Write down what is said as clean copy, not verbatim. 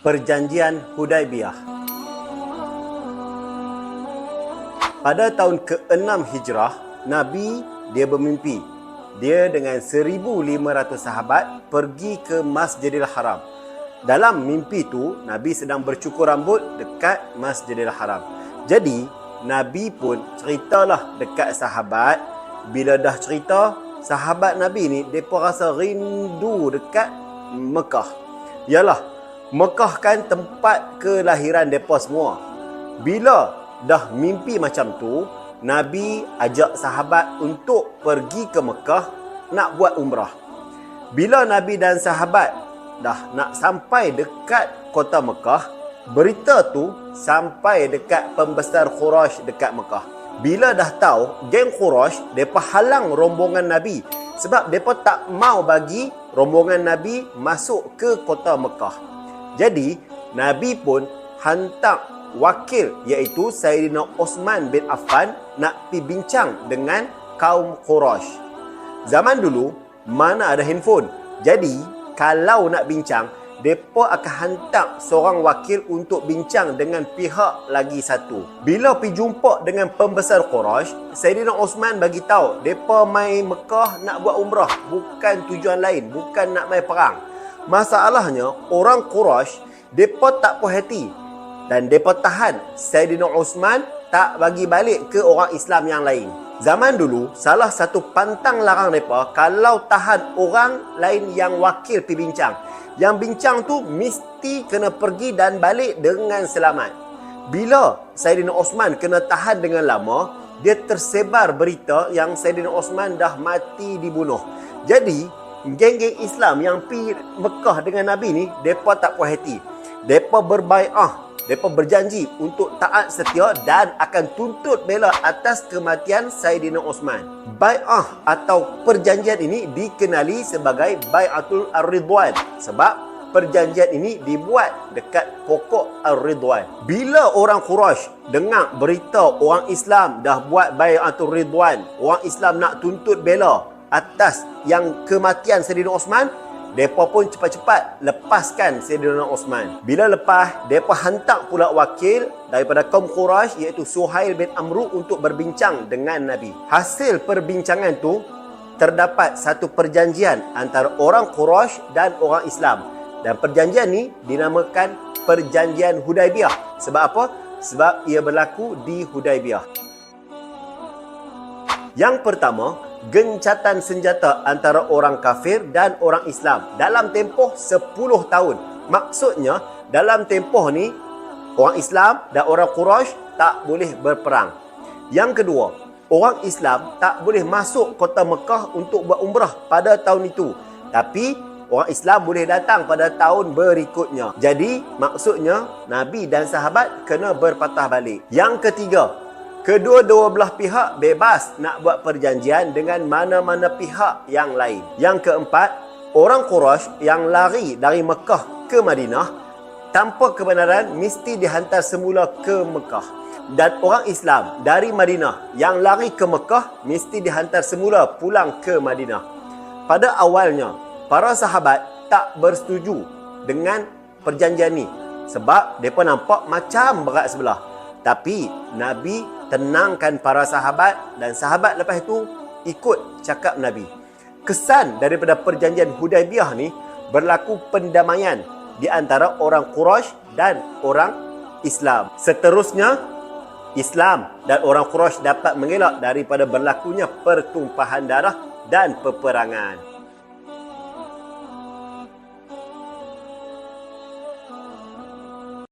Perjanjian Hudaibiyah. Pada tahun ke-6 Hijrah, Nabi dia bermimpi. Dia dengan 1,500 sahabat pergi ke Masjidil Haram. Dalam mimpi tu, Nabi sedang bercukur rambut dekat Masjidil Haram. Jadi, Nabi pun ceritalah dekat sahabat. Bila dah cerita, sahabat Nabi ni, mereka rasa rindu dekat Mekah. Yalah, Mekah kan tempat kelahiran mereka semua. Bila dah mimpi macam tu, Nabi ajak sahabat untuk pergi ke Mekah nak buat umrah. Bila Nabi dan sahabat dah nak sampai dekat kota Mekah, berita tu sampai dekat pembesar Quraisy dekat Mekah. Bila dah tahu, geng Quraisy mereka halang rombongan Nabi sebab mereka tak mau bagi rombongan Nabi masuk ke kota Mekah. Jadi, Nabi pun hantar wakil iaitu Sayyidina Osman bin Affan nak pergi bincang dengan kaum Quraisy. Zaman dulu, mana ada handphone. Jadi, kalau nak bincang, mereka akan hantar seorang wakil untuk bincang dengan pihak lagi satu. Bila pergi jumpa dengan pembesar Quraisy, Sayyidina Osman bagi tahu, mereka mai Mekah nak buat umrah, bukan tujuan lain, bukan nak mai perang. Masalahnya, orang Quraisy, mereka tak puas hati dan mereka tahan Sayyidina Osman tak bagi balik ke orang Islam yang lain. Zaman dulu, salah satu pantang larang mereka kalau tahan orang lain yang wakil pergi bincang. Yang bincang tu mesti kena pergi dan balik dengan selamat. Bila Sayyidina Osman kena tahan dengan lama, dia tersebar berita yang Sayyidina Osman dah mati dibunuh. Jadi, geng-geng Islam yang pergi Mekah dengan Nabi ni, mereka tak puas hati. Mereka berbai'ah, mereka berjanji untuk taat setia dan akan tuntut bela atas kematian Sayyidina Osman. Bai'ah atau perjanjian ini dikenali sebagai Bai'atul Ar-Ridwan sebab perjanjian ini dibuat dekat pokok Ar-Ridwan. Bila orang Quraisy dengar berita orang Islam dah buat Bai'atul Ridwan, orang Islam nak tuntut bela atas yang kematian Sayyidina Osman, mereka pun cepat-cepat lepaskan Sayyidina Osman. Bila lepas, mereka hantar pula wakil daripada kaum Quraisy iaitu Suhail bin Amru untuk berbincang dengan Nabi. Hasil perbincangan tu, terdapat satu perjanjian antara orang Quraisy dan orang Islam. Dan perjanjian ni dinamakan Perjanjian Hudaibiyah. Sebab apa? Sebab ia berlaku di Hudaibiyah. Yang pertama, gencatan senjata antara orang kafir dan orang Islam dalam tempoh 10 tahun. Maksudnya, dalam tempoh ni, orang Islam dan orang Quraisy tak boleh berperang. Yang kedua, orang Islam tak boleh masuk kota Mekah untuk buat umrah pada tahun itu. Tapi, orang Islam boleh datang pada tahun berikutnya. Jadi, maksudnya, Nabi dan sahabat kena berpatah balik. Yang ketiga, kedua-dua belah pihak bebas nak buat perjanjian dengan mana-mana pihak yang lain. Yang keempat, orang Quraisy yang lari dari Mekah ke Madinah tanpa kebenaran mesti dihantar semula ke Mekah. Dan orang Islam dari Madinah yang lari ke Mekah mesti dihantar semula pulang ke Madinah. Pada awalnya, para sahabat tak bersetuju dengan perjanjian ni sebab mereka nampak macam berat sebelah. Tapi Nabi tenangkan para sahabat dan sahabat lepas itu ikut cakap Nabi. Kesan daripada perjanjian Hudaibiyah ni berlaku pendamaian di antara orang Quraisy dan orang Islam. Seterusnya, Islam dan orang Quraisy dapat mengelak daripada berlakunya pertumpahan darah dan peperangan.